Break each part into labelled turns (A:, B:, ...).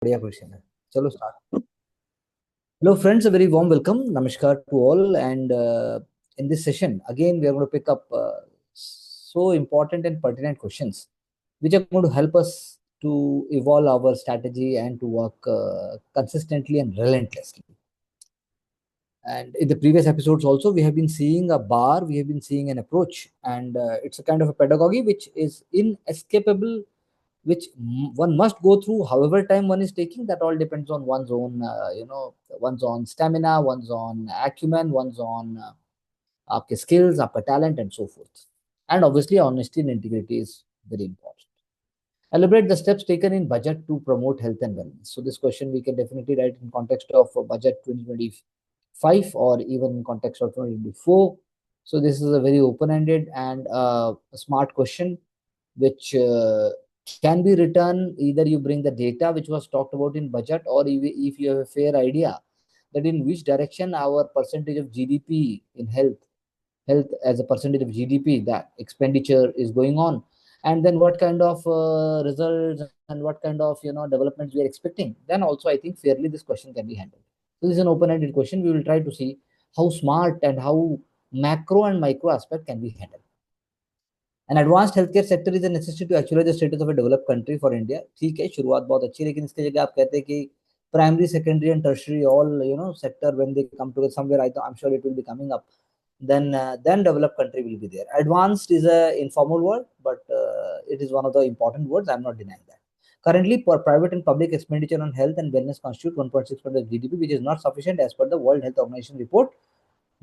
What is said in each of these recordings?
A: बढ़िया क्वेश्चन है। चलो start. Hello, friends. A very warm welcome. Namaskar to all. And in this session, again, we are going to pick up so important and pertinent questions, which are going to help us to evolve our strategy and to work consistently and relentlessly. And in the previous episodes, also, we have been seeing a bar, we have been seeing an approach, and it's a kind of a pedagogy which is inescapable, which one must go through however time one is taking. That all depends on one's own one's own stamina, one's own acumen, one's own आपके skills, आपका talent, and so forth. And obviously honesty and integrity is very important. Elaborate the steps taken in budget to promote health and wellness. So this question we can definitely write in context of budget 2025 or even in context of 2024. So this is a very open-ended and a smart question, which can be written. Either you bring the data which was talked about in budget, or if you have a fair idea that in which direction our percentage of GDP in health as a percentage of GDP, that expenditure is going on, and then what kind of results and what kind of developments we are expecting. Then also I think fairly this question can be handled. So this is an open-ended question. We will try to see how smart and how macro and micro aspect can be handled. An advanced healthcare sector is a necessity to actualize the status of a developed country for India. ठीक है, शुरुआत बहुत अच्छी है, लेकिन इसकी जगह आप कहते हैं कि primary, secondary, and tertiary all sector when they come together somewhere, I'm sure it will be coming up. Then developed country will be there. Advanced is a informal word, but it is one of the important words. I'm not denying that. Currently, for private and public expenditure on health and wellness constitute 1.6% of GDP, which is not sufficient as per the World Health Organization report.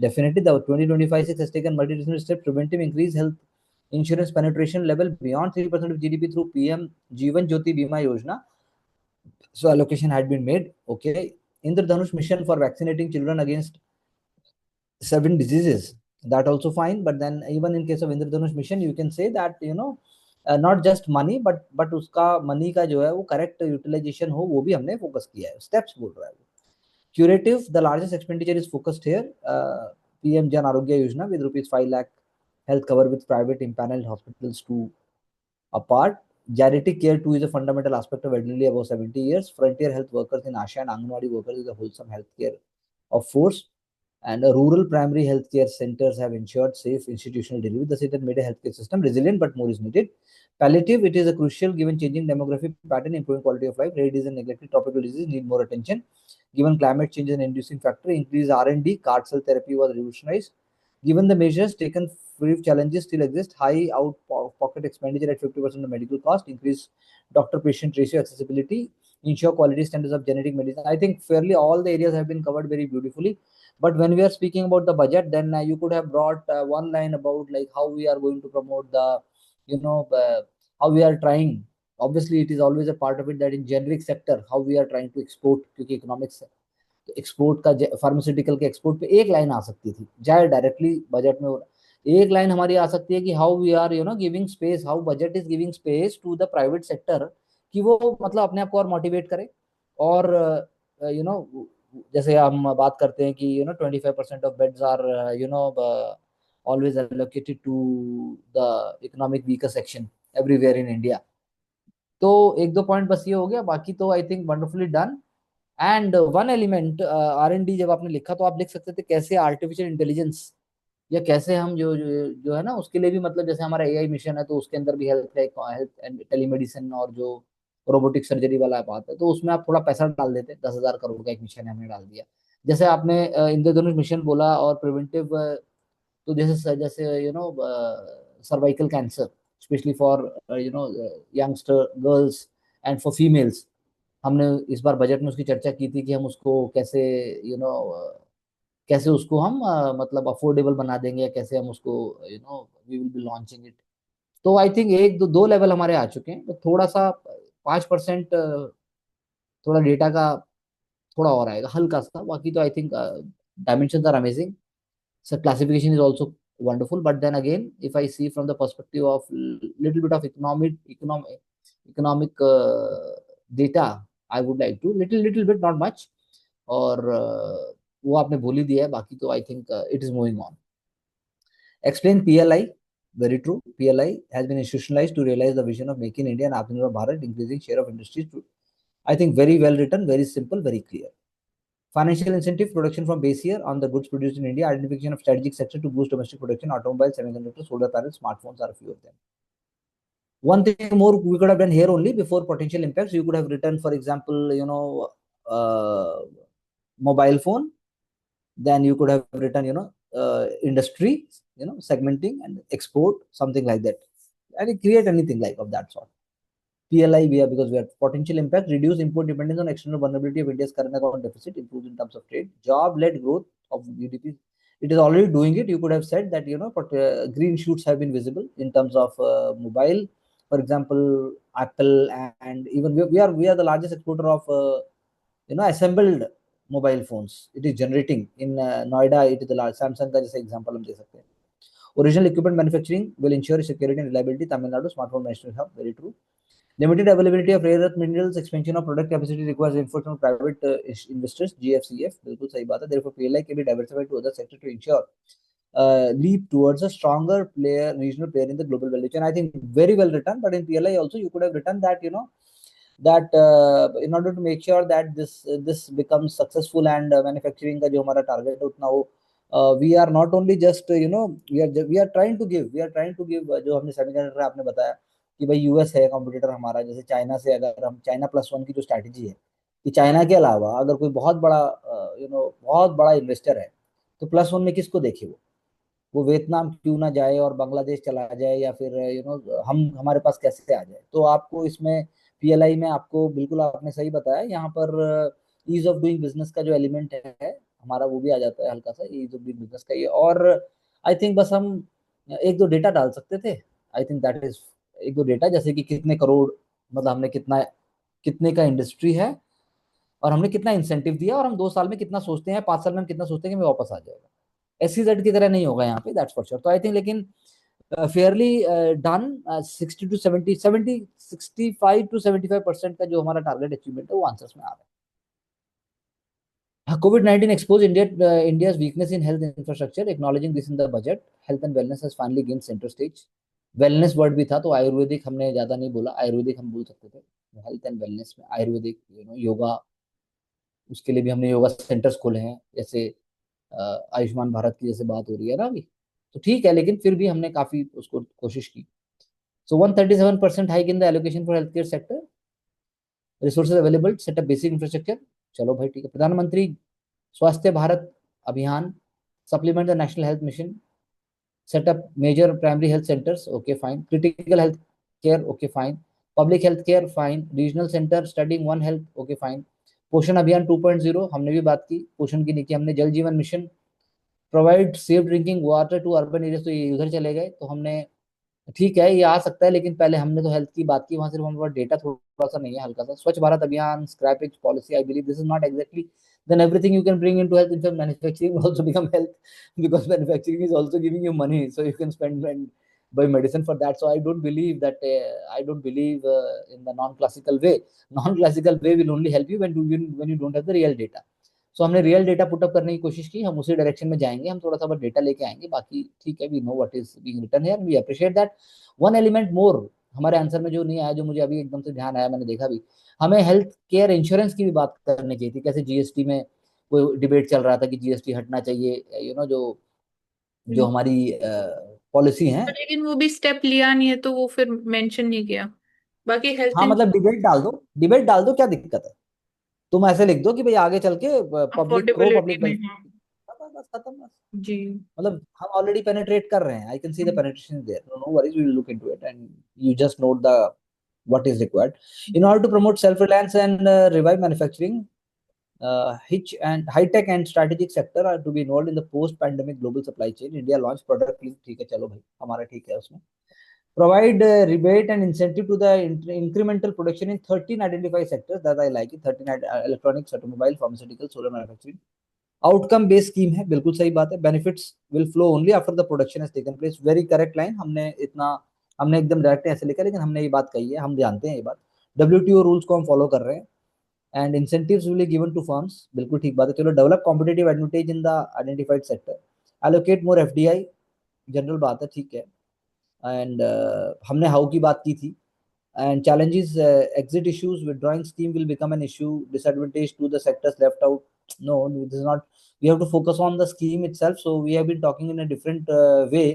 A: Definitely, the 2025 has taken multi-dimensional steps to preventive increase health insurance penetration level beyond 3% of GDP through PM Jeevan Jyoti Bima Yojana. So allocation had been made. Okay. Indradhanush mission for vaccinating children against 7 diseases. That also fine. But then even in case of Indradhanush mission, you can say that, not just money, but uska money का जो है वो correct utilization हो, वो भी हमने focus किया है. Steps बोल रहा है वो. Curative, the largest expenditure is focused here. PM Jan Arogya Yojana with rupees 5 lakh health cover with private impaneled hospitals to apart. Geriatric care too is a fundamental aspect of elderly above 70 years. Frontier health workers in Asha and Anganwadi workers is a wholesome healthcare of force. And rural primary healthcare centers have ensured safe institutional delivery. The state has made a healthcare system resilient, but more is needed. Palliative, it is a crucial given changing demographic pattern, improving quality of life. Rare disease and neglected tropical diseases need more attention. Given climate change and inducing factor, increased R&D, CAR cell therapy was revolutionized. Given the measures taken, brief challenges still exist. High out-pocket expenditure at 50% of medical cost, increase doctor-patient ratio accessibility, ensure quality standards of genetic medicine. I think fairly all the areas have been covered very beautifully. But when we are speaking about the budget, then you could have brought one line about like how we are going to promote the, how we are trying. Obviously, it is always a part of it that in generic sector, how we are trying to export, क्योंकि economics export का pharmaceutical के export पे एक line आ सकती थी, चाहे directly budget में एक लाइन हमारी आ सकती है कि how we are giving space, how budget is giving space to the private sector, कि वो मतलब अपने आप को और मोटिवेट करे. और यू नो जैसे हम बात करते हैं कि 25% of beds are always allocated to the economic weaker section everywhere in India. तो एक दो पॉइंट बस ये हो गया, बाकी तो I think wonderfully done. And one element R&D जब आपने लिखा तो आप लिख सकते थे कैसे आर्टिफिशियल इंटेलिजेंस या कैसे हम जो है ना उसके लिए भी, मतलब जैसे हमारा AI मिशन है तो उसके अंदर भी हेल्थ एंड टेलीमेडिसिन और जो रोबोटिक सर्जरी वाला बात है, तो उसमें आप थोड़ा पैसा डाल देते. 10,000 करोड़ का एक मिशन है, हमने डाल दिया. जैसे आपने इंद्रधनुष मिशन बोला और प्रिवेंटिव, तो जैसे जैसे cervical cancer specially for youngster girls and for females, हमने इस बार बजट में उसकी चर्चा की थी कि हम उसको कैसे यू नो कैसे उसको हम मतलब अफोर्डेबल बना देंगे, या कैसे हम उसको we will be launching it. तो आई थिंक एक दो दो लेवल हमारे आ चुके हैं, तो थोड़ा सा 5% थोड़ा डेटा का थोड़ा और आएगा हल्का सा. बाकी तो I think dimension are amazing. So classification is also wonderful, but then again, if I see from the perspective of little bit of economic data, I would like to little bit, not much. और वो आपने बोल ही दिया है, बाकी तो I think it is moving on. Explain PLI. Very true. PLI has been institutionalized to realize the vision of making India and Atmanirbhar Bharat, increasing share of industries to I think very well written, very simple, very clear. Financial incentive, production from base year on the goods produced in India, identification of strategic sector to boost domestic production, automobiles, semiconductors, solar panels, smartphones are a few of them. One thing more we could have done here only before potential impacts. You could have written, for example, mobile phone. Then you could have written, industry, segmenting and export, something like that. And create anything like of that sort. PLI, because we have potential impact, reduce import dependence on external vulnerability of India's current account deficit, improves in terms of trade, job-led growth of GDP. It is already doing it. You could have said that, but green shoots have been visible in terms of mobile. For example, Apple, and even we are the largest exporter of assembled mobile phones. It is generating in Noida. It is the large Samsung का जैसे example हम दे सकते हैं. Original equipment manufacturing will ensure security and reliability. Tamil Nadu smartphone manufacturing hub, very true. Limited availability of rare earth minerals, expansion of product capacity requires reinforcement of private investors, GFCF. बिल्कुल सही बात है. Therefore, PLI can be diversified to other sectors to ensure leap towards a stronger player, regional player in the global value chain. I think very well written. But in PLI also, you could have written that that in order to make sure that this becomes successful and manufacturing का जो हमारा target है उतना हो, we are not only just we are trying to give जो हमने semiconductor आपने बताया कि भाई यूएस है कंपटीटर हमारा. जैसे चाइना से अगर हम चाइना +1 की जो स्ट्रैटेजी है कि चाइना के अलावा अगर कोई बहुत बड़ा बहुत बड़ा इन्वेस्टर है तो +1 में किसको देखे वो वियतनाम क्यों ना जाए और बांग्लादेश चला जाए या फिर हम हमारे पास कैसे आ जाए. तो आपको इसमें पीएलआई में आपको बिल्कुल आपने सही बताया. यहाँ पर ईज ऑफ डूइंग बिजनेस का जो एलिमेंट है हमारा वो भी आ जाता है हल्का सा ईज ऑफ डूइंग बिजनेस का ये. और आई थिंक बस हम एक दो डेटा डाल सकते थे. आई थिंक दैट इज एक दो डेटा जैसे कि कितने करोड़ मतलब हमने कितने का इंडस्ट्री है और हमने कितना इंसेंटिव दिया और हम 2 साल में कितना सोचते हैं 5 साल में हम कितना सोचते हैं कि मैं वापस आ जाएगा. SEZ की तरह नहीं होगा यहाँ पे, दैट्स फॉर श्योर. तो आई थिंक लेकिन फेयरली डन. 60 to 70 65 to 75% का जो हमारा टारगेट अचीवमेंट है वो आंसर्स में आ रहा है. COVID-19 exposed India's weakness in health infrastructure. Acknowledging this in the budget, health and wellness has finally gained center stage. Wellness word भी था तो आयुर्वेदिक हमने ज्यादा नहीं बोला. आयुर्वेदिक हम बोल सकते थे. हेल्थ एंड वेलनेस में आयुर्वेदिक योगा, उसके लिए भी हमने योगा सेंटर्स खोले हैं. जैसे आयुष्मान भारत की जैसे बात हो रही है ना अभी, तो ठीक है लेकिन फिर भी हमने काफी उसको कोशिश की. सो 137% hike in the allocation for health care sector. Resources available, setup basic infrastructure. चलो भाई ठीक है. प्रधानमंत्री स्वास्थ्य भारत अभियान, supplement the national health mission, set up major primary health centers, okay fine. Critical health care, okay fine. Public health care, fine. Regional center studying one health, okay fine. पोषण अभियान 2.0 हमने भी बात की. पोषण की नीति हमने. Jal Jeevan mission, provide safe drinking water to urban area, तो ये उधर चले गए. तो हमने ठीक है ये आ सकता है लेकिन पहले हमने तो हेल्थ की बात की. वहां सिर्फ हमारे पास डेटा थोड़ा सा नहीं है हल्का सा. स्वच्छ भारत अभियान, scrappage policy, I believe this is not exactly then everything you can bring into health. In fact, manufacturing will also become health because manufacturing is also giving you money, so you can spend and buy medicine for that. So I don't believe that in the non-classical way. Non-classical way will only help you when you don't have the real data. So हमने real data put up करने की कोशिश की. हम उसी direction में जाएंगे. हम थोड़ा सा बस डेटा लेके आएंगे. बाकी ठीक है, we know what is being written here, we appreciate that. One element more हमारे आंसर में जो नहीं आया, जो मुझे अभी एकदम से ध्यान आया, मैंने देखा भी, हमें हेल्थ केयर इंश्योरेंस की भी बात करनी चाहिए थी. कैसे जीएसटी में कोई डिबेट चल रहा था कि जीएसटी हटना चाहिए, जो हमारी पॉलिसी है.
B: लेकिन वो भी स्टेप लिया नहीं है तो वो फिर मेंशन नहीं किया. बाकी हेल्थ
A: हाँ मतलब डिबेट डाल दो, क्या दिक्कत है. तुम ऐसे लिख दो कि भाई आगे चल के पब्लिक प्रो
B: अफोर्डेबिलिटी
A: पब्लिक
B: में.
A: वेलफेयर.
B: हाँ
A: बस खत्म. बस
B: जी.
A: मतलब हम ऑलरेडी पेनिट्रेट कर रहे हैं. I can see the penetration there. No worries, we will look into it and you just note the what is required in order to promote self reliance and revive manufacturing. Hitch and high tech and strategic sector are to be involved in the post pandemic global supply chain. India launched product link. ठीक है चलो भाई हमारा ठीक है उसमें. Provide rebate and incentive to the incremental production in 13 identified sectors. That I like it. 13 electronics, automobile, pharmaceutical, solar manufacturing. Outcome based scheme है, बिल्कुल सही बात है. Benefits will flow only after the production has taken place. Very correct line. हमने एकदम direct ऐसे लिखा लेकिन हमने ये बात कही है, हम जानते हैं ये बात. WTO रूल्स को हम फॉलो कर रहे हैं. And incentives will be given to firms, बिल्कुल ठीक बात है. चलो, develop competitive advantage in the identified sector, allocate more FDI, general बात है, ठीक है. एंड हमने हाउ की बात की थी. and challenges, exit issues, withdrawing scheme will become an issue, disadvantage to the sectors left out. No, this is not. We have to focus on the scheme itself, so we have been talking in a different way.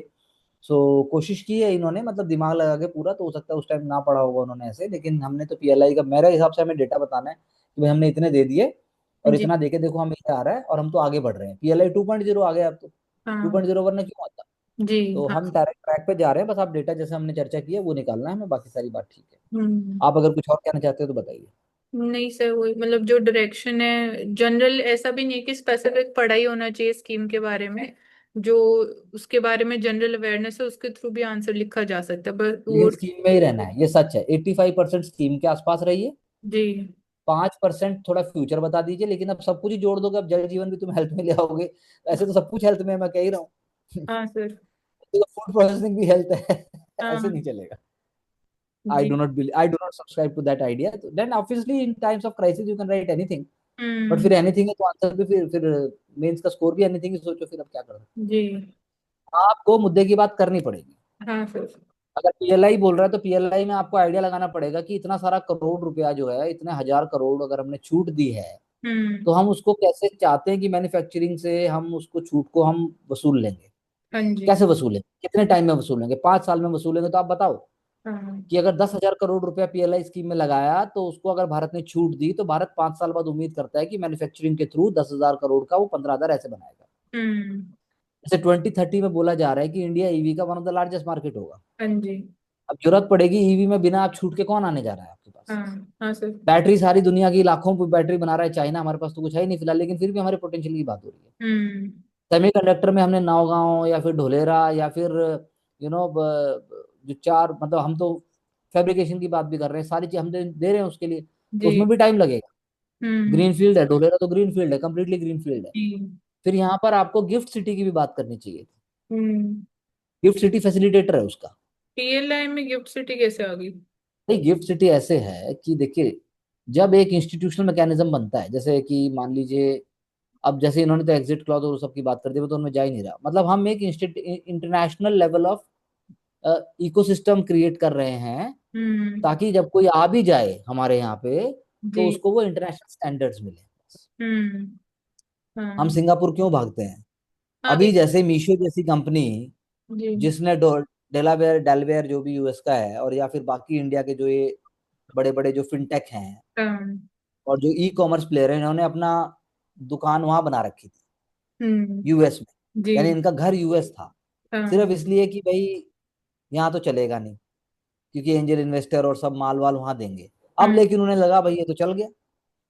A: सो कोशिश की है इन्होंने, मतलब दिमाग लगा के पूरा, तो हो सकता है उस टाइम ना पढ़ा होगा उन्होंने ऐसे, लेकिन हमने तो पीएलआई का, मेरे हिसाब से हमें डेटा बताना है कि भाई हमने इतने दे दिए और
B: जी।
A: इतना देके देखो हमें ये आ रहा है और हम तो आगे बढ़ रहे हैं। पीएलआई 2.0 आ गया अब तो,
B: हाँ
A: 2.0 वरना क्यों आता।
B: जी।
A: तो
B: हाँ।
A: हम डायरेक्ट ट्रैक पे जा रहे हैं, बस आप डेटा जैसे हमने चर्चा की है वो निकालना है हमें, बाकी सारी बात ठीक है।
B: हम्म।
A: आप अगर कुछ और कहना चाहते हो तो बताइए।
B: नहीं सर, वही मतलब जो डायरेक्शन है जनरल, ऐसा भी नहीं है कि स्पेसिफिक पढ़ाई होना चाहिए स्कीम के बारे में। जो उसके बारे में जनरल अवेयरनेस है उसके थ्रू भी आंसर लिखा जा सकता है, बस
A: लेकिन
B: वो।
A: स्कीम में ही रहना है, ये सच है। 85% स्कीम के आसपास रहिए,
B: जी।
A: 5% थोड़ा फ्यूचर बता दीजिए, लेकिन अब सब कुछ ही जोड़ दोगे, अब जल जीवन भी तुम हेल्थ में ले आओगे, ऐसे तो सब कुछ हेल्थ में है, मैं कह ही रहा हूँ।
B: हाँ सर।
A: तो फूड प्रोसेसिंग भी हेल्थ है। ऐसे
B: हाँ
A: नहीं चलेगा।
B: जी।
A: I do not subscribe to that idea. Then obviously in times of crisis you can write anything. But
B: hmm.
A: फिर एनीथिंग है तो आंसर भी फिर मेंस का स्कोर भी एनीथिंग ही सोचो, फिर अब क्या कर सकते
B: जी।
A: हैं। आपको मुद्दे की बात करनी पड़ेगी।
B: हाँ सर।
A: अगर पीएलआई बोल रहा है तो पीएलआई में आपको आइडिया लगाना पड़ेगा कि इतना सारा करोड़ रुपया जो है, इतने हजार करोड़ अगर हमने छूट दी है,
B: हम्म।
A: तो हम उसको कैसे चाहते हैं कि मैन्युफैक्चरिंग से हम उसको छूट को हम वसूल लेंगे।
B: हाँ जी।
A: कैसे वसूलेंगे, कितने टाइम में वसूलेंगे, 5 साल में वसूलेंगे, तो आप बताओ
B: हाँ।
A: कि अगर 10,000 करोड़ रुपया पीएलआई स्कीम में लगाया तो उसको अगर भारत ने छूट दी, तो भारत 5 साल बाद उम्मीद करता है कि मैन्युफैक्चरिंग के थ्रू 10,000 करोड़ का वो 15,000 ऐसे बनाएगा।
B: हम्म।
A: जैसे 2030 में बोला जा रहा है कि इंडिया ईवी का one of the largest market होगा।
B: हाँ जी।
A: अब जरूरत पड़ेगी ईवी में, बिना आप छूट के कौन आने जा रहा है आपके पास।
B: हाँ। हाँ सर।
A: बैटरी सारी दुनिया की लाखों की बैटरी बना रहा है चाइना, हमारे पास तो कुछ है ही नहीं फिलहाल, लेकिन फिर भी हमारे पोटेंशियल की बात हो रही है।
B: हम्म।
A: सेमीकंडक्टर में हमने नौगांव या फिर ढोलेरा या फिर जो चार, मतलब हम तो फैब्रिकेशन की बात भी कर रहे हैं, सारी चीज हम दे रहे हैं उसके लिए, तो
B: जी।
A: उसमें भी टाइम लगेगा।
B: हम्म।
A: ग्रीन फील्ड है ढोलेरा, तो ग्रीन फील्ड है, कंप्लीटली ग्रीन फील्ड है।
B: जी।
A: फिर यहाँ पर आपको गिफ्ट सिटी की भी बात करनी चाहिए।
B: हम्म।
A: गिफ्ट सिटी फैसिलिटेटर है उसका।
B: पीएलआई में गिफ्ट सिटी कैसे आ गई?
A: नहीं, गिफ्ट सिटी ऐसे है कि देखिए, जब एक इंस्टीट्यूशनल मैकेनिज्म बनता है, जैसे कि मान लीजिए, अब जैसे इन्होंने तो एग्जिट क्लॉज और सब की बात कर दी, मैं तो उनमें जा ही नहीं रहा, मतलब हम एक international level of ecosystem create कर रहे हैं,
B: हम्म।
A: ताकि जब कोई आ भी जाए हमारे यहाँ पे,
B: जी।
A: तो उसको वो इंटरनेशनल स्टैंडर्ड्स मिले।
B: हम्म।
A: हम
B: हाँ।
A: सिंगापुर क्यों भागते हैं।
B: हाँ
A: अभी जैसे मीशो जैसी कंपनी,
B: जी।
A: जिसने डेलावेयर डेलवेयर जो भी यूएस का है, और या फिर बाकी इंडिया के जो ये बड़े बड़े जो फिनटेक हैं
B: हाँ।
A: और जो ई कॉमर्स प्लेयर हैं, इन्होंने अपना दुकान वहां बना रखी थी
B: हम्म।
A: यूएस में।
B: जी।
A: यानी इनका घर यूएस था,
B: हाँ।
A: सिर्फ इसलिए कि भाई यहाँ तो चलेगा नहीं, क्योंकि एंजल इन्वेस्टर और सब माल वाल वहां देंगे। अब
B: हम्म।
A: लेकिन उन्हें लगा भाई ये तो चल गया,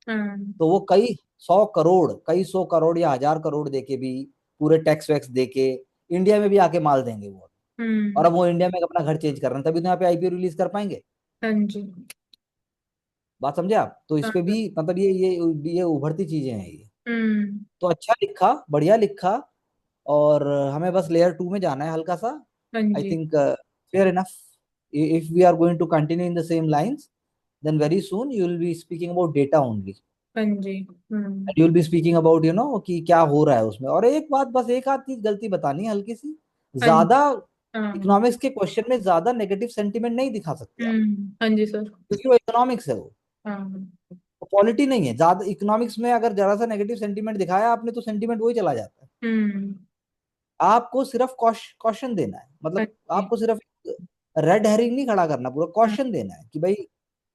B: हाँ।
A: तो वो कई सौ करोड़ या हजार करोड़ देके भी, पूरे टैक्स वैक्स देके इंडिया में भी आके माल देंगे वो। और
B: हम्म।
A: अब वो इंडिया में अपना घर चेंज कर रहे हैं, तभी तो यहाँ पे आईपीओ रिलीज कर पाएंगे।
B: हाँ जी।
A: बात समझे आप, तो इस
B: हाँ।
A: पे भी मतलब ये उभरती चीजें हैं ये।
B: हम्म।
A: तो अच्छा लिखा, बढ़िया लिखा, और हमें बस लेयर 2 में जाना है हल्का सा।
B: हाँ
A: आई
B: जी।
A: Think fair enough. If we are going to continue in the same lines, then very soon you will be speaking about data only,
B: हाँ जी। हम्म।
A: and you will be speaking about कि क्या हो रहा है उसमें। और एक बात, बस एक आध चीज गलती बतानी है हल्की सी,
B: हाँ जी।
A: ज्यादा
B: हाँ।
A: इकोनॉमिक्स के क्वेश्चन में ज्यादा नेगेटिव सेंटीमेंट नहीं दिखा सकते आप,
B: हाँ जी सर।
A: क्योंकि वो इकोनॉमिक्स है, वो
B: हाँ।
A: पॉलिटी नहीं है। ज्यादा इकोनॉमिक्स में अगर जरा सा नेगेटिव सेंटीमेंट दिखाया आपने, तो सेंटीमेंट वही चला जाता है।
B: हम्म।
A: आपको सिर्फ कॉशन देना है,
B: हाँ
A: मतलब
B: जी।
A: आपको सिर्फ रेड हेरिंग नहीं खड़ा करना, पूरा
B: हाँ।
A: कॉशन देना है कि भाई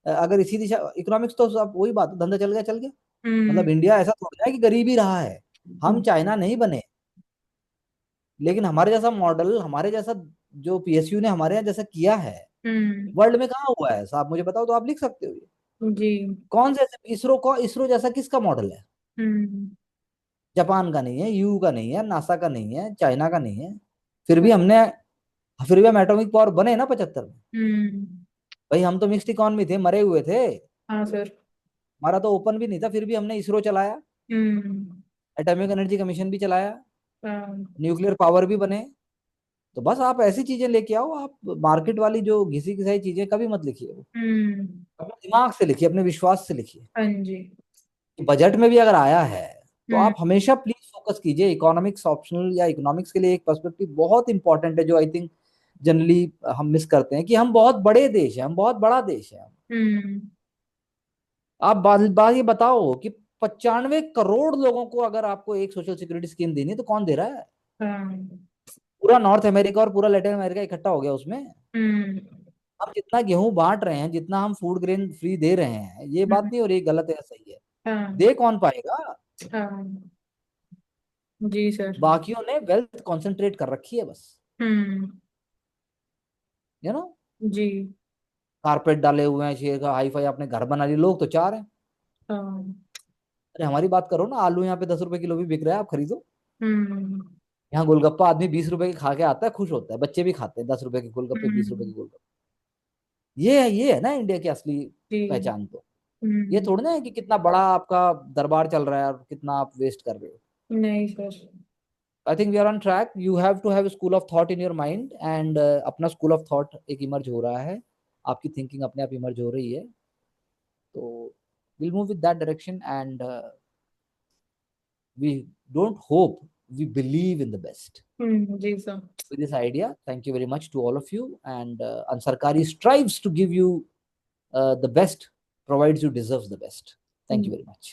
A: अगर इसी दिशा, इकोनॉमिक्स तो सब वही बात है, धंधा चल गया चल गया।
B: हम्म।
A: मतलब इंडिया ऐसा थोड़ा है कि गरीब ही रहा है, हम चाइना नहीं बने। लेकिन हमारे जैसा मॉडल, हमारे जैसा जो पीएसयू ने हमारे यहाँ जैसा किया है,
B: हम्म।
A: वर्ल्ड में कहाँ हुआ है ऐसा, आप मुझे बताओ तो आप लिख सकते हो ये।
B: जी।
A: कौन से ऐसे इसरो जैसा किसका मॉडल है।
B: हम्म।
A: जापान का नहीं है, यू का नहीं है, नासा का नहीं है, चाइना का नहीं है। फिर भी हमने फिर भी हम एटॉमिक पावर बने ना 75 में।
B: हम्म।
A: भाई हम तो मिक्स्ड इकॉनमी थे, मरे हुए थे,
B: हाँ सर।
A: हमारा तो ओपन भी नहीं था, फिर भी हमने इसरो चलाया,
B: हम्म।
A: एटॉमिक एनर्जी कमीशन भी चलाया,
B: हाँ।
A: न्यूक्लियर पावर भी बने। तो बस आप ऐसी चीजें लेके आओ, आप मार्केट वाली जो घिसी घिसाई चीजें कभी मत लिखिए, वो
B: हम्म।
A: अपने दिमाग से लिखिए, अपने विश्वास से लिखिए।
B: हाँ जी।
A: बजट में भी अगर आया है, तो
B: हम्म।
A: आप हमेशा प्लीज फोकस कीजिए इकोनॉमिक्स ऑप्शनल, या इकोनॉमिक्स के लिए एक पर्सपेक्टिव बहुत इंपॉर्टेंट है, जो आई थिंक जनरली हम मिस करते हैं कि हम बहुत बड़े देश हैं, हम बहुत बड़ा देश है।
B: हम्म।
A: आप बात ये बताओ कि 95 करोड़ लोगों को अगर आपको एक सोशल सिक्योरिटी स्कीम देनी है तो कौन दे रहा है?
B: हाँ।
A: पूरा नॉर्थ अमेरिका और पूरा लैटिन अमेरिका इकट्ठा हो गया उसमें।
B: हम्म।
A: हम जितना गेहूं बांट रहे हैं, जितना हम फूड ग्रेन फ्री दे रहे हैं, ये बात
B: हम्म।
A: नहीं हो रही गलत है या सही है।
B: हाँ।
A: दे कौन पाएगा?
B: हाँ। जी सर।
A: बाकियों ने वेल्थ कॉन्सेंट्रेट कर रखी है बस।
B: हम्म।
A: यू नो,
B: जी।
A: कारपेट डाले हुए हैं, शेर का हाई फाई आपने घर बना लिया, लोग तो चार हैं।
B: हाँ।
A: अरे हमारी बात करो ना, आलू यहाँ पे 10 रुपए किलो भी बिक रहा है, आप खरीदो।
B: हम्म।
A: यहाँ गोलगप्पा आदमी 20 रुपए के खा के आता है, खुश होता है, बच्चे भी खाते हैं 10 रुपए के गोलगप्पे, 20 रुपए के
B: हम्म।
A: गोलगप्पे। ये है ना इंडिया की असली
B: जी।
A: पहचान तो। ये
B: हम्म।
A: थोड़ी ना है कि कितना बड़ा आपका दरबार चल रहा है और कितना आप वेस्ट कर रहे हो।
B: नहीं sir.
A: I think we are on track. You have to have school of thought in your mind, and अपना स्कूल ऑफ थॉट एक इमर्ज हो रहा है, आपकी थिंकिंग अपने आप इमर्ज हो रही है। तो we'll move with that direction, and we don't hope, we believe in the best.
B: जी sir.
A: With this idea, thank you very much to all of you, and Ansarkari strives to give you the best, provides you deserves the best. Thank you very much.